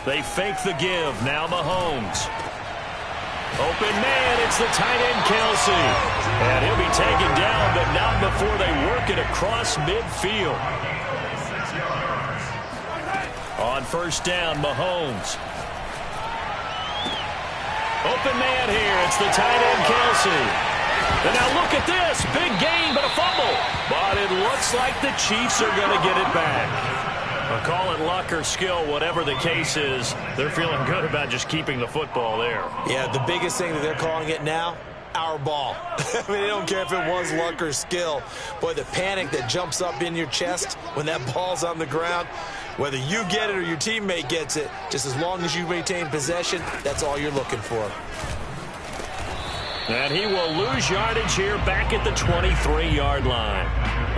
They fake the give. Now Mahomes. Open man, it's the tight end Kelsey. And he'll be taken down, but not before they work it across midfield. On first down, Mahomes. Open man here, it's the tight end Kelsey. And now look at this, big gain, but a fumble. But it looks like the Chiefs are going to get it back. Well, call it luck or skill, whatever the case is, they're feeling good about just keeping the football there. Yeah, the biggest thing that they're calling it now, our ball. I mean, they don't care if it was luck or skill. Boy, the panic that jumps up in your chest when that ball's on the ground, whether you get it or your teammate gets it, just as long as you maintain possession, that's all you're looking for. And he will lose yardage here back at the 23-yard line.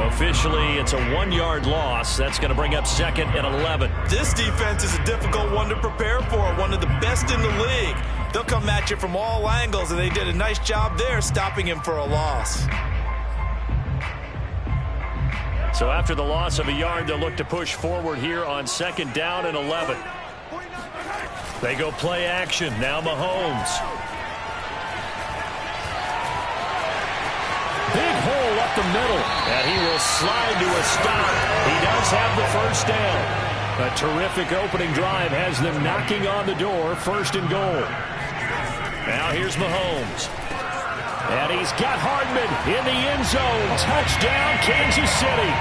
Officially, it's a 1-yard loss. That's going to bring up second and 11. This defense is a difficult one to prepare for, one of the best in the league. They'll come at you from all angles, and they did a nice job there stopping him for a loss. So after the loss of a yard, they'll look to push forward here on second down and 11. They go play action. Now Mahomes. Big hole up the middle, and he will slide to a stop. He does have the first down. A terrific opening drive has them knocking on the door, first and goal. Now here's Mahomes. And he's got Hardman in the end zone. Touchdown, Kansas City.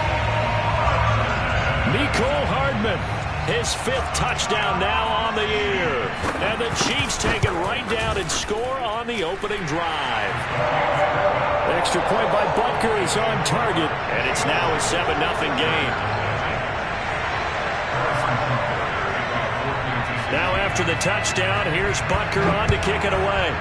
Mecole Hardman, his 5th touchdown now on the year. And the Chiefs take it right down and score on the opening drive. Extra point by Butker is on target, and it's now a 7-0 game. Now after the touchdown, here's Butker on to kick it away.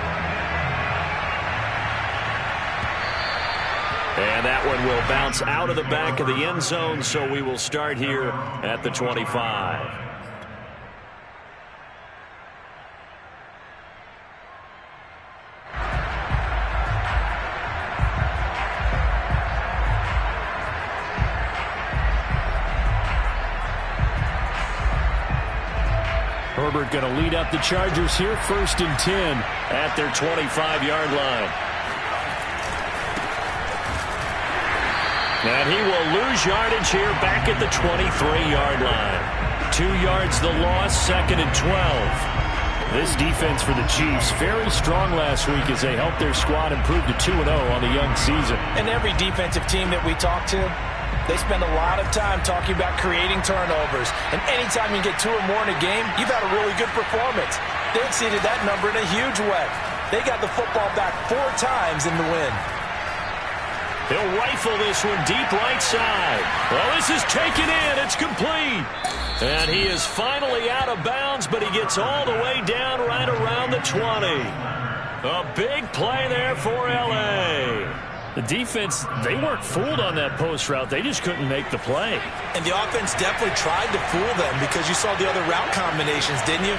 And that one will bounce out of the back of the end zone, so we will start here at the 25. Herbert going to lead up the Chargers here, 1st and 10 at their 25-yard line. And he will lose yardage here back at the 23-yard line. 2 yards the loss, 2nd and 12. This defense for the Chiefs, very strong last week as they helped their squad improve to 2-0 on the young season. And every defensive team that we talk to, they spend a lot of time talking about creating turnovers. And anytime you get 2 or more in a game, you've had a really good performance. They exceeded that number in a huge way. They got the football back 4 times in the win. He'll rifle this one deep right side. Well, this is taken in. It's complete. And he is finally out of bounds, but he gets all the way down right around the 20. A big play there for L.A. The defense, they weren't fooled on that post route. They just couldn't make the play. And the offense definitely tried to fool them because you saw the other route combinations, didn't you?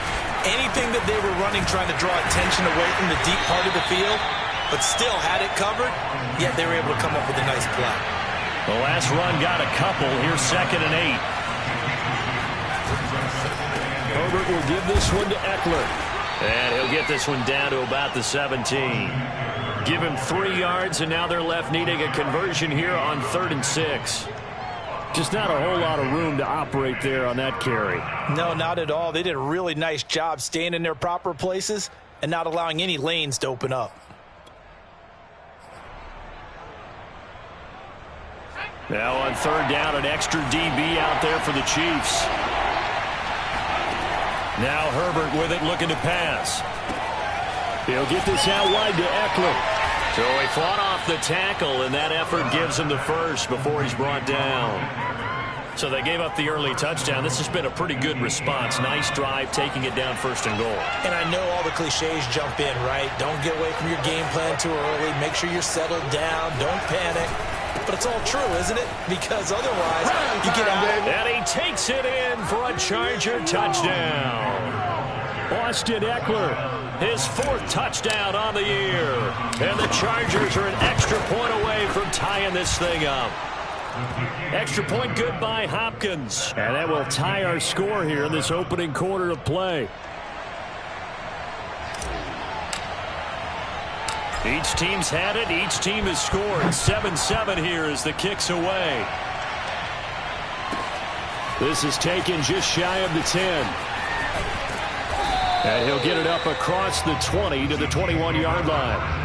Anything that they were running trying to draw attention away from the deep part of the field, but still had it covered, yet they were able to come up with a nice play. The last run got a couple. Here's 2nd and 8. Herbert will give this one to Eckler. And he'll get this one down to about the 17. Give him 3 yards, and now they're left needing a conversion here on 3rd and 6. Just not a whole lot of room to operate there on that carry. No, not at all. They did a really nice job staying in their proper places and not allowing any lanes to open up. Now on 3rd down, an extra DB out there for the Chiefs. Now Herbert with it, looking to pass. He'll get this out wide to Eckler. So he fought off the tackle, and that effort gives him the first before he's brought down. So they gave up the early touchdown. This has been a pretty good response. Nice drive, taking it down 1st and goal. And I know all the cliches jump in, right? Don't get away from your game plan too early. Make sure you're settled down. Don't panic. But it's all true, isn't it? Because otherwise, you get out. And he takes it in for a Charger touchdown. Austin Eckler, his 4th touchdown on the year. And the Chargers are an extra point away from tying this thing up. Extra point good by Hopkins. And that will tie our score here in this opening quarter of play. Each team's had it. Each team has scored. 7-7 here as the kick's away. This is taken just shy of the 10. And he'll get it up across the 20 to the 21-yard line.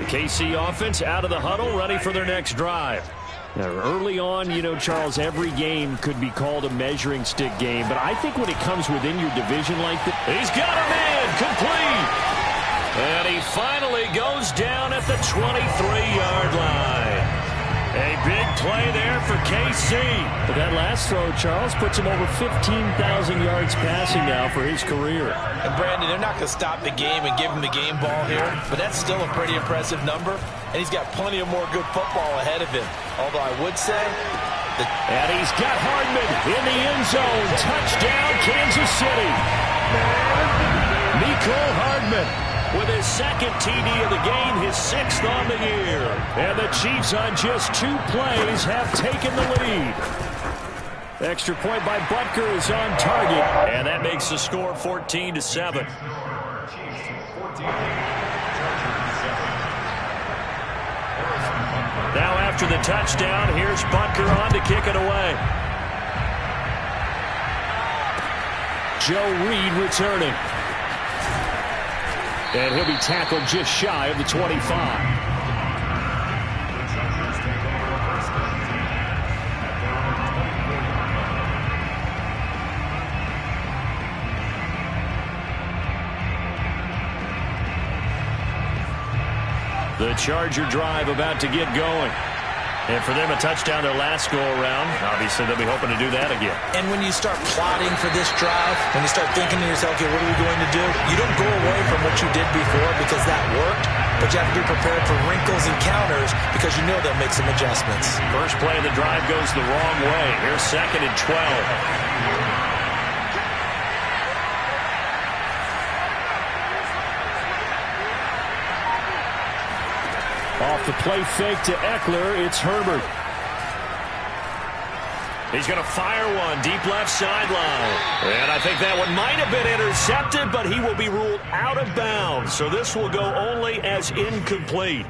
KC offense out of the huddle, ready for their next drive. Now, early on, you know, Charles, every game could be called a measuring stick game, but I think when it comes within your division like this, he's got a man complete. And he finally goes down at the 23-yard line. A big play there for KC. But that last throw, Charles, puts him over 15,000 yards passing now for his career. And, Brandon, they're not going to stop the game and give him the game ball here, but that's still a pretty impressive number, and he's got plenty of more good football ahead of him. Although I would say... And he's got Hardman in the end zone. Touchdown, Kansas City. Mecole Hardman with his second TD of the game, his 6th on the year. And the Chiefs on just 2 plays have taken the lead. Extra point by Butker is on target, and that makes the score 14-7. Now after the touchdown, here's Butker on to kick it away. Joe Reed returning. And he'll be tackled just shy of the 25. The Charger drive about to get going. And for them, a touchdown their last go-around. Obviously, they'll be hoping to do that again. And when you start plotting for this drive, when you start thinking to yourself, okay, what are we going to do? You don't go away from what you did before because that worked, but you have to be prepared for wrinkles and counters because you know they'll make some adjustments. First play of the drive goes the wrong way. Here's 2nd and 12. Off the play fake to Eckler, it's Herbert. He's going to fire one deep left sideline. And I think that one might have been intercepted, but he will be ruled out of bounds. So this will go only as incomplete.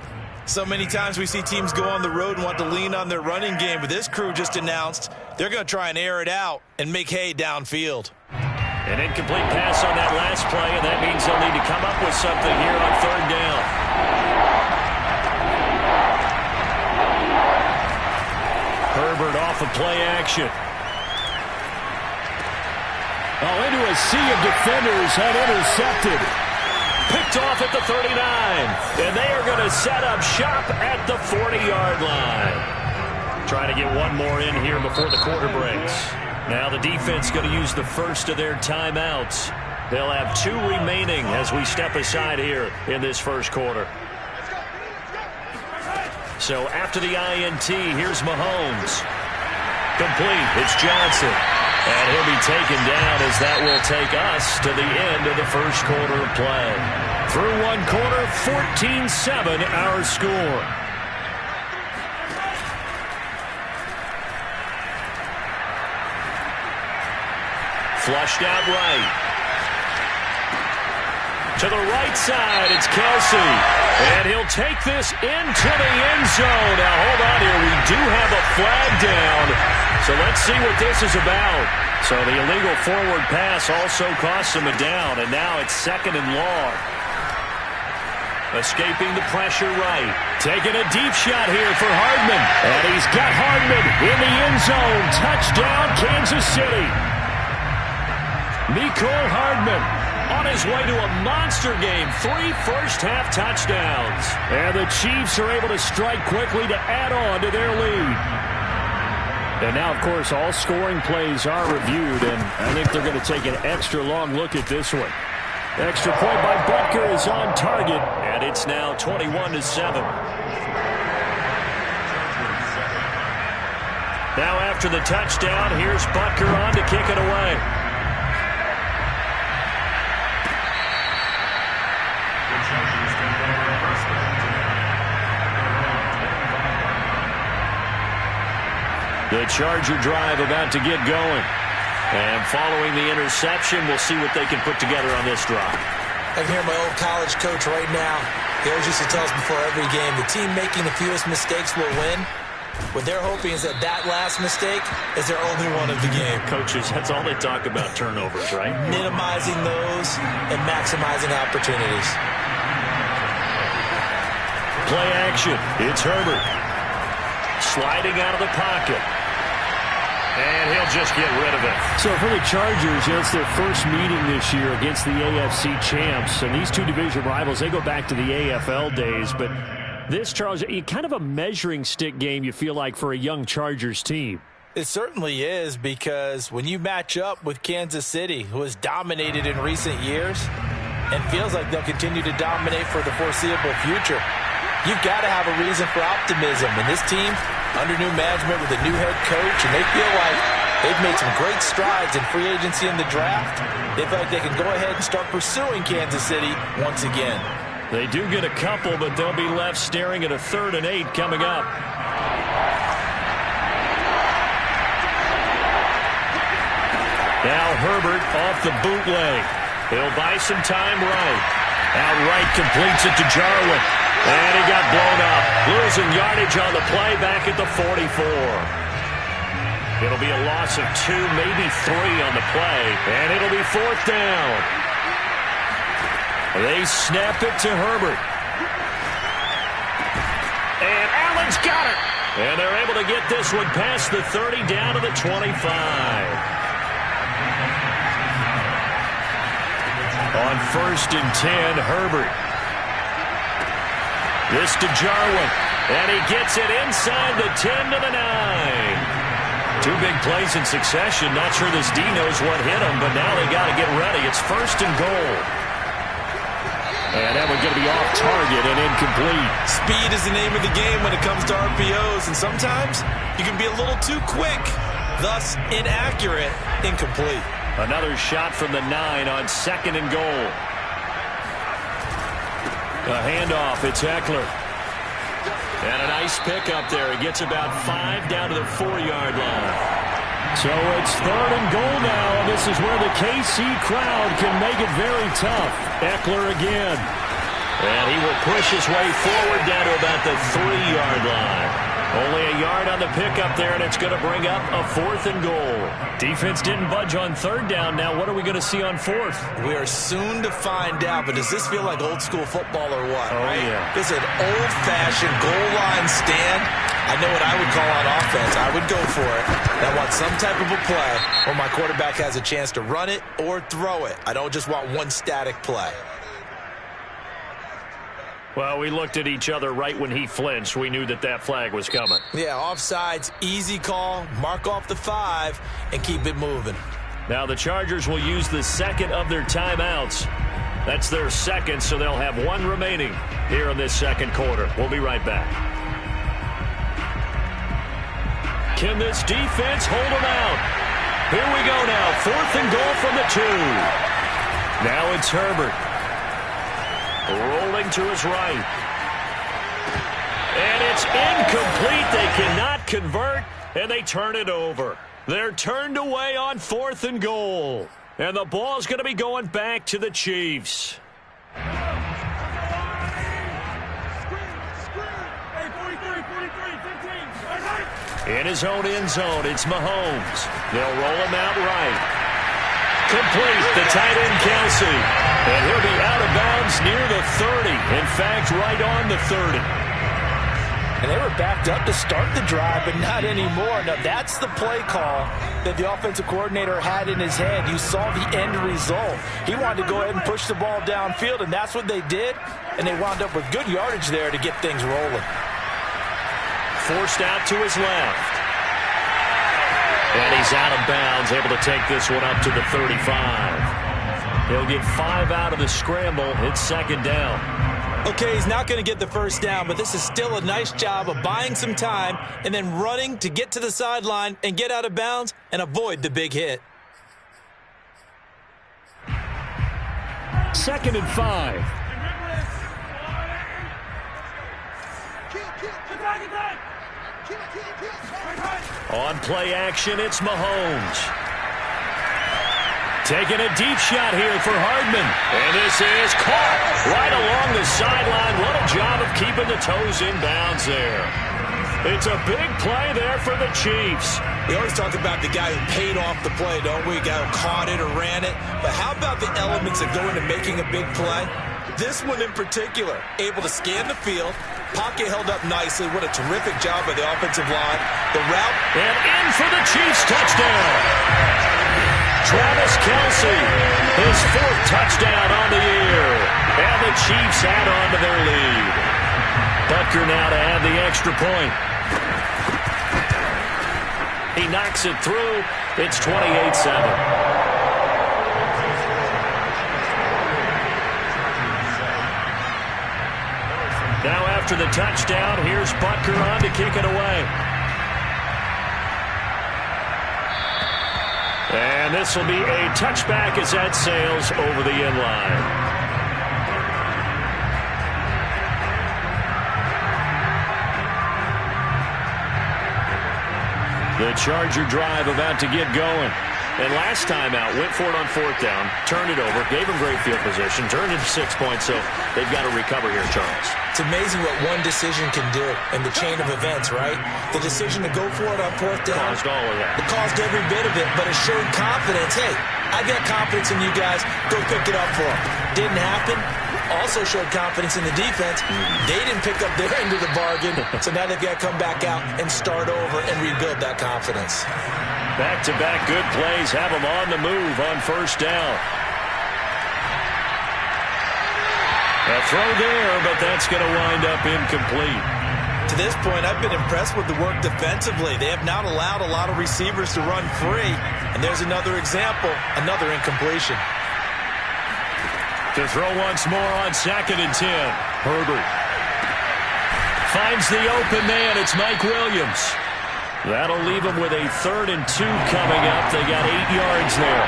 So many times we see teams go on the road and want to lean on their running game, but this crew just announced they're going to try and air it out and make hay downfield. An incomplete pass on that last play, and that means they'll need to come up with something here on 3rd down. Herbert off of play action. Oh, into a sea of defenders and intercepted. Picked off at the 39. And they are going to set up shop at the 40-yard line. Trying to get one more in here before the quarter breaks. Now the defense going to use the first of their timeouts. They'll have 2 remaining as we step aside here in this first quarter. So after the INT, here's Mahomes. Complete. It's Johnson. And he'll be taken down as that will take us to the end of the first quarter of play. Through one quarter, 14-7 our score. Flushed out right. To the right side, it's Kelsey. And he'll take this into the end zone. Now, hold on here. We do have a flag down. So let's see what this is about. So the illegal forward pass also costs him a down. And now it's 2nd and long. Escaping the pressure right. Taking a deep shot here for Hardman. And he's got Hardman in the end zone. Touchdown, Kansas City. Mecole Hardman on his way to a monster game. 3 first-half touchdowns. And the Chiefs are able to strike quickly to add on to their lead. And now, of course, all scoring plays are reviewed, and I think they're going to take an extra long look at this one. Extra point by Butker is on target, and it's now 21-7. Now after the touchdown, here's Butker on to kick it away. The Charger drive about to get going. And following the interception, we'll see what they can put together on this drive. I can hear my old college coach right now. He always used to tell us before every game, the team making the fewest mistakes will win. What they're hoping is that last mistake is their only one of the game. Coaches, that's all they talk about, turnovers, right? Minimizing those and maximizing opportunities. Play action. It's Herbert. Sliding out of the pocket. And he'll just get rid of it. So for the Chargers, it's their first meeting this year against the AFC champs. And these two division rivals, they go back to the AFL days. But this, Charles, kind of a measuring stick game, you feel like, for a young Chargers team. It certainly is, because when you match up with Kansas City, who has dominated in recent years and feels like they'll continue to dominate for the foreseeable future, you've got to have a reason for optimism. And this team, under new management with a new head coach, and they feel like they've made some great strides in free agency in the draft. They feel like they can go ahead and start pursuing Kansas City once again. They do get a couple, but they'll be left staring at a 3rd and 8 coming up. Now Herbert off the bootleg. He'll buy some time right. Outright completes it to Jarwin. And he got blown up. Losing yardage on the play back at the 44. It'll be a loss of 2, maybe 3 on the play. And it'll be 4th down. They snap it to Herbert. And Allen's got it. And they're able to get this one past the 30 down to the 25. On 1st and 10, Herbert. This to Jarwin. And he gets it inside the 10 to the 9. 2 big plays in succession. Not sure this D knows what hit him, but now they got to get ready. It's 1st and goal. And that one's going to be off target and incomplete. Speed is the name of the game when it comes to RPOs, and sometimes you can be a little too quick, thus inaccurate, incomplete. Another shot from the 9 on 2nd and goal. A handoff, it's Eckler. And a nice pickup there. He gets about 5 down to the 4-yard line. So it's 3rd and goal now, and this is where the KC crowd can make it very tough. Eckler again. And he will push his way forward down to about the 3-yard line. Only a yard on the pickup there, and it's going to bring up a 4th and goal. Defense didn't budge on 3rd down. Now what are we going to see on 4th? We are soon to find out, but does this feel like old school football or what? Oh, right? yeah. This is an old-fashioned goal line stand. I know what I would call on offense. I would go for it. I want some type of a play where my quarterback has a chance to run it or throw it. I don't just want one static play. Well, we looked at each other right when he flinched. We knew that flag was coming. Yeah, offsides, easy call, mark off the 5, and keep it moving. Now the Chargers will use the 2nd of their timeouts. That's their 2nd, so they'll have 1 remaining here in this 2nd quarter. We'll be right back. Can this defense hold them out? Here we go now. 4th and goal from the 2. Now it's Herbert. Rolling to his right. And it's incomplete. They cannot convert, and they turn it over. They're turned away on 4th and goal. And the ball's going to be going back to the Chiefs. In his own end zone, it's Mahomes. They'll roll him out right. Complete, the tight end Kelsey. And he'll be out of bounds near the 30. In fact, right on the 30. And they were backed up to start the drive, but not anymore. Now, that's the play call that the offensive coordinator had in his head. You saw the end result. He wanted to go ahead and push the ball downfield, and that's what they did. And they wound up with good yardage there to get things rolling. Forced out to his left. And he's out of bounds, able to take this one up to the 35. He'll get 5 out of the scramble. It's 2nd down. Okay, he's not going to get the first down, but this is still a nice job of buying some time and then running to get to the sideline and get out of bounds and avoid the big hit. 2nd and 5. On play action, it's Mahomes. Taking a deep shot here for Hardman. And this is caught right along the sideline. What a job of keeping the toes in bounds there. It's a big play there for the Chiefs. We always talk about the guy who paid off the play, don't we? The guy who caught it or ran it. But how about the elements that go into making a big play? This one in particular, able to scan the field, pocket held up nicely. What a terrific job by the offensive line. The route. And in for the Chiefs touchdown. Travis Kelce, his 4th touchdown on the year. And the Chiefs add on to their lead. Butker now to add the extra point. He knocks it through. It's 28-7. Now after the touchdown, here's Butker on to kick it away. And this will be a touchback as that sails over the end line. The Charger drive about to get going. And last time out, went for it on 4th down, turned it over, gave him great field position, turned it to 6 points, so they've got to recover here, Charles. It's amazing what one decision can do in the chain of events, right? The decision to go for it on 4th down. Caused all of that. It caused every bit of it, but it showed confidence. Hey, I got confidence in you guys. Go pick it up for them. Didn't happen. Also showed confidence in the defense. They didn't pick up their end of the bargain, so now they've got to come back out and start over and rebuild that confidence. Back-to-back good plays have them on the move on 1st down. A throw there, but that's going to wind up incomplete. To this point, I've been impressed with the work defensively. They have not allowed a lot of receivers to run free. And there's another example, another incompletion. To throw once more on 2nd and 10. Herbert finds the open man. It's Mike Williams. That'll leave them with a 3rd and 2 coming up. They got 8 yards there.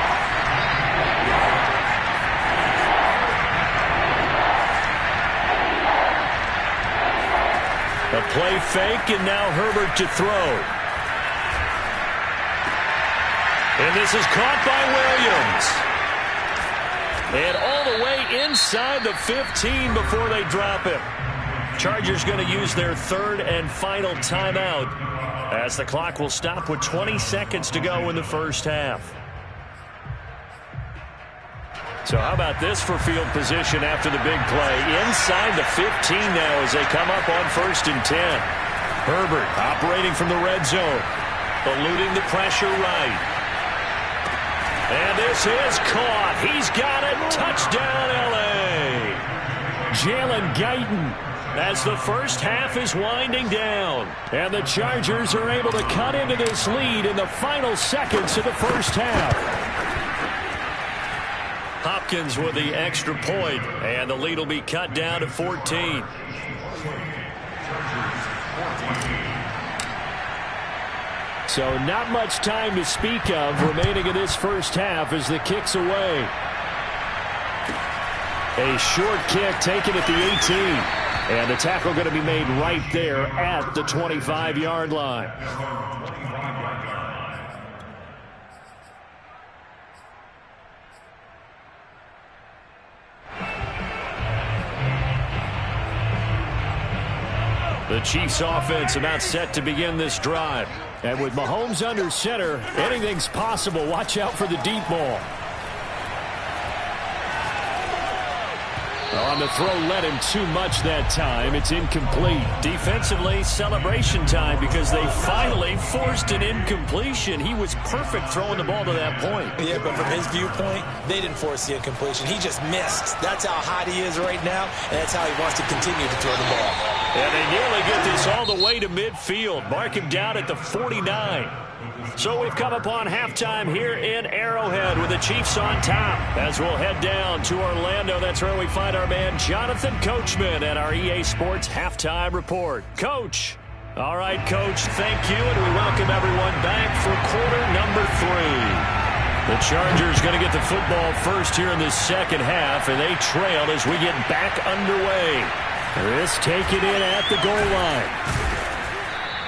A play fake, and now Herbert to throw. And this is caught by Williams. And all the way inside the 15 before they drop him. Chargers going to use their 3rd and final timeout, as the clock will stop with 20 seconds to go in the first half. So how about this for field position after the big play? Inside the 15 now as they come up on 1st and 10. Herbert operating from the red zone, eluding the pressure right. And this is caught. He's got it. Touchdown, L.A. Jalen Guyton, as the first half is winding down. And the Chargers are able to cut into this lead in the final seconds of the first half. Hopkins with the extra point, and the lead will be cut down to 14. So not much time to speak of remaining in this first half as the kick's away. A short kick taken at the 18. And the tackle going to be made right there at the 25-yard line. The Chiefs offense about set to begin this drive. And with Mahomes under center, anything's possible. Watch out for the deep ball. On the throw, led him too much that time. It's incomplete. Defensively, celebration time because they finally forced an incompletion. He was perfect throwing the ball to that point. Yeah, but from his viewpoint, they didn't force the incompletion. He just missed. That's how hot he is right now, and that's how he wants to continue to throw the ball. And they nearly get this all the way to midfield. Mark him down at the 49. So we've come upon halftime here in Arrowhead with the Chiefs on top. As we'll head down to Orlando, that's where we find our man Jonathan Coachman at our EA Sports Halftime Report. Coach. All right, Coach, thank you, and we welcome everyone back for quarter number 3. The Chargers going to get the football first here in the second half, and they trail as we get back underway. This taken in at the goal line.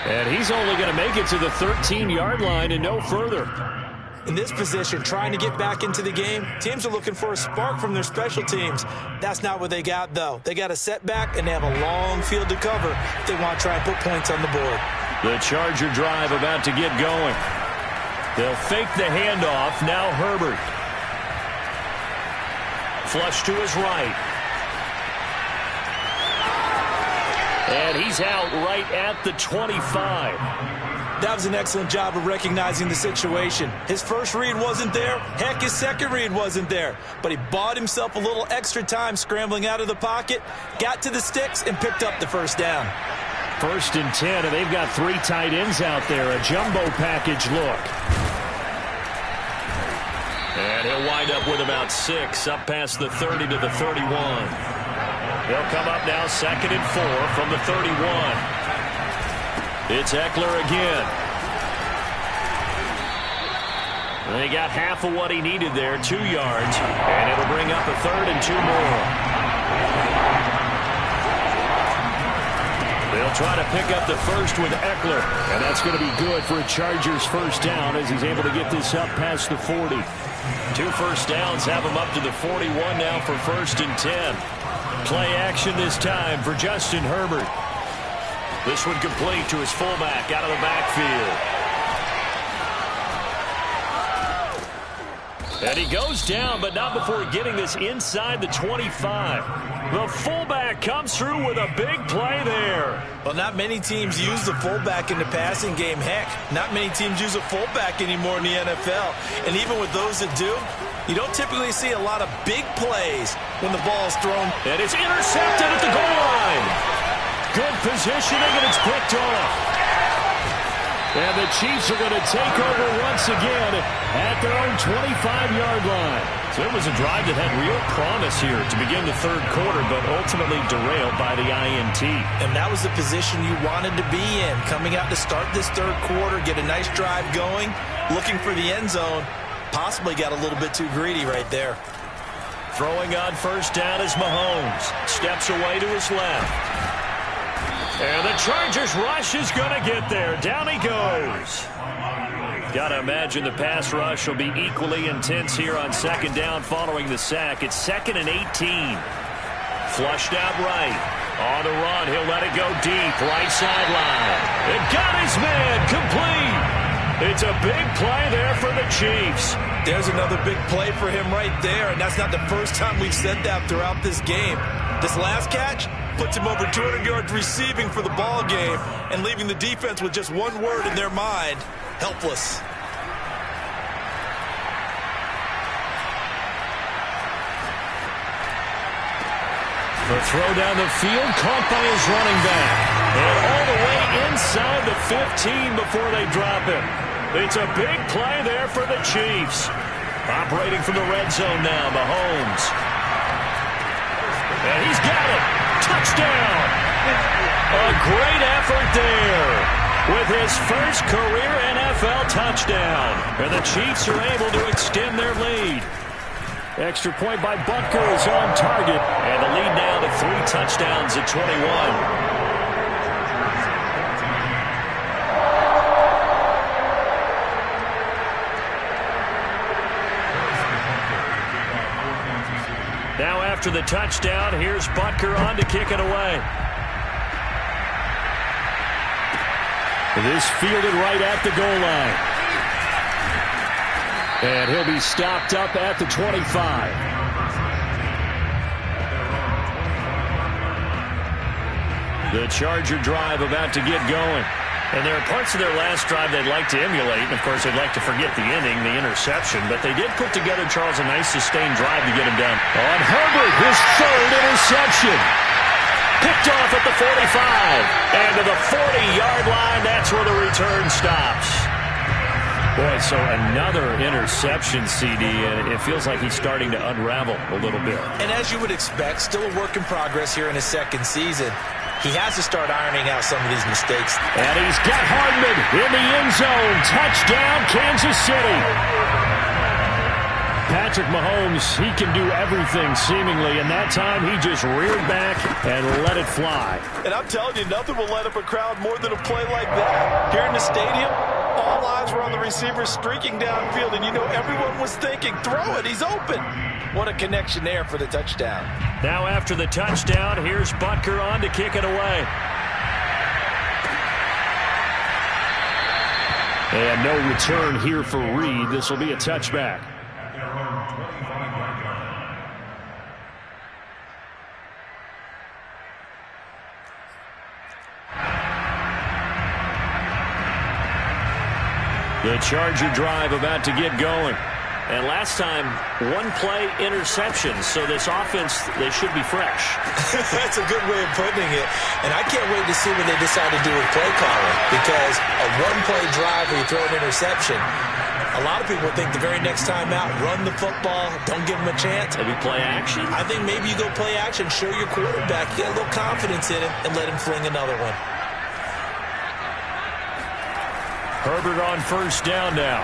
And he's only going to make it to the 13-yard line and no further. In this position, trying to get back into the game, teams are looking for a spark from their special teams. That's not what they got, though. They got a setback, and they have a long field to cover if they want to try and put points on the board. The Charger drive about to get going. They'll fake the handoff. Now Herbert. Flush to his right. And he's out right at the 25. That was an excellent job of recognizing the situation. His first read wasn't there. Heck, his second read wasn't there. But he bought himself a little extra time scrambling out of the pocket, got to the sticks, and picked up the first down. 1st and 10, and they've got 3 tight ends out there. A jumbo package look. And he'll wind up with about 6 up past the 30 to the 31. They'll come up now 2nd and 4 from the 31. It's Eckler again. And he got half of what he needed there, 2 yards. And it'll bring up a 3rd and 2 more. They'll try to pick up the first with Eckler. And that's going to be good for a Chargers first down as he's able to get this up past the 40. 2 first downs have him up to the 41 now for 1st and 10. Play action this time for Justin Herbert. This one complete to his fullback out of the backfield. And he goes down, but not before getting this inside the 25. The fullback comes through with a big play there. Well, not many teams use the fullback in the passing game. Heck, not many teams use a fullback anymore in the NFL. And even with those that do, you don't typically see a lot of big plays when the ball is thrown. And it's intercepted at the goal line. Good positioning, and it's picked off. And the Chiefs are going to take over once again at their own 25-yard line. So it was a drive that had real promise here to begin the 3rd quarter, but ultimately derailed by the INT. And that was the position you wanted to be in, coming out to start this 3rd quarter, get a nice drive going, looking for the end zone. Possibly got a little bit too greedy right there. Throwing on first down is Mahomes. Steps away to his left. And the Chargers rush is going to get there. Down he goes. Got to imagine the pass rush will be equally intense here on 2nd down following the sack. It's 2nd and 18. Flushed out right. On the run, he'll let it go deep. Right sideline. It got his man complete. It's a big play there for the Chiefs. There's another big play for him right there, and that's not the first time we've said that throughout this game. This last catch puts him over 200 yards receiving for the ball game and leaving the defense with just one word in their mind: helpless. The throw down the field, caught by his running back. And all the way inside the 15 before they drop him. It's a big play there for the Chiefs. Operating from the red zone now, Mahomes. And he's got it. Touchdown. A great effort there with his first career NFL touchdown. And the Chiefs are able to extend their lead. Extra point by Butker is on target. And the lead now to 3 touchdowns at 21. Now after the touchdown, here's Butker on to kick it away. This fielded right at the goal line. And he'll be stopped up at the 25. The Charger drive about to get going. And there are parts of their last drive they'd like to emulate. And, of course, they'd like to forget the inning, the interception. But they did put together, Charles, a nice sustained drive to get him done. On Herbert, his 3rd interception. Picked off at the 45. And to the 40-yard line, that's where the return stops. Boy, so another interception, CD, and it feels like he's starting to unravel a little bit. And as you would expect, still a work in progress here in his second season. He has to start ironing out some of these mistakes. And he's got Hardman in the end zone. Touchdown, Kansas City. Patrick Mahomes, he can do everything seemingly, and that time he just reared back and let it fly. And I'm telling you, nothing will light up a crowd more than a play like that. Here in the stadium, all eyes were on the receiver streaking downfield, and you know everyone was thinking, throw it, he's open. What a connection there for the touchdown. Now after the touchdown, here's Butker on to kick it away. And no return here for Reed. This will be a touchback. The Charger drive about to get going. And last time, one-play interception. So this offense, they should be fresh. That's a good way of putting it. And I can't wait to see what they decide to do with play calling. Because a one-play drive where you throw an interception, a lot of people think the very next time out, run the football, don't give them a chance. Maybe play action? I think maybe you go play action, show your quarterback, get a little confidence in him, and let him fling another one. Herbert on first down now.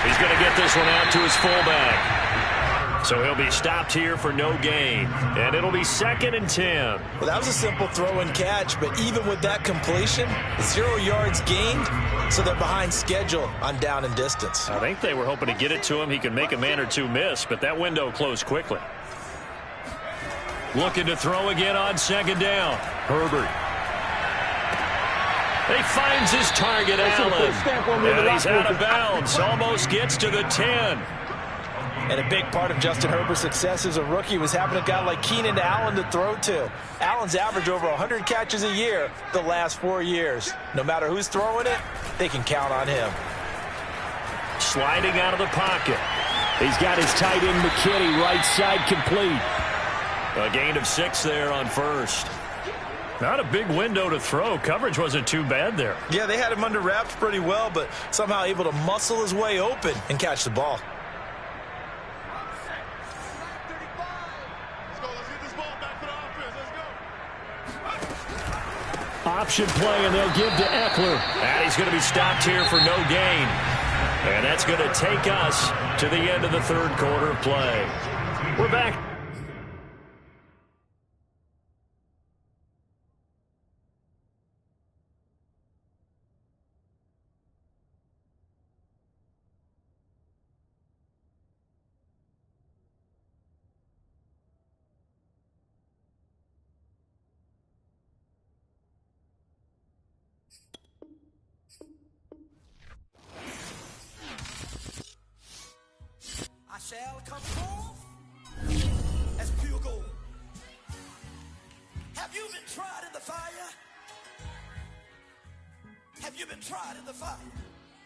He's going to get this one out to his fullback. So he'll be stopped here for no gain. And it'll be 2nd and 10. Well, that was a simple throw and catch, but even with that completion, 0 yards gained, so they're behind schedule on down and distance. I think they were hoping to get it to him. He could make a man or two miss, but that window closed quickly. Looking to throw again on 2nd down. Herbert. He finds his target, Allen. And he's out of bounds. Almost gets to the 10. And a big part of Justin Herbert's success as a rookie was having a guy like Keenan Allen to throw to. Allen's averaged over 100 catches a year the last 4 years. No matter who's throwing it, they can count on him. Sliding out of the pocket. He's got his tight end McKinney right side complete. A gain of 6 there on first. Not a big window to throw. Coverage wasn't too bad there. Yeah, they had him under wraps pretty well, but somehow able to muscle his way open and catch the ball. Option play, and they'll give to Eckler. And he's going to be stopped here for no gain. And that's going to take us to the end of the 3rd quarter of play. We're back. I shall come forth as pure gold. Have you been tried in the fire? Have you been tried in the fire?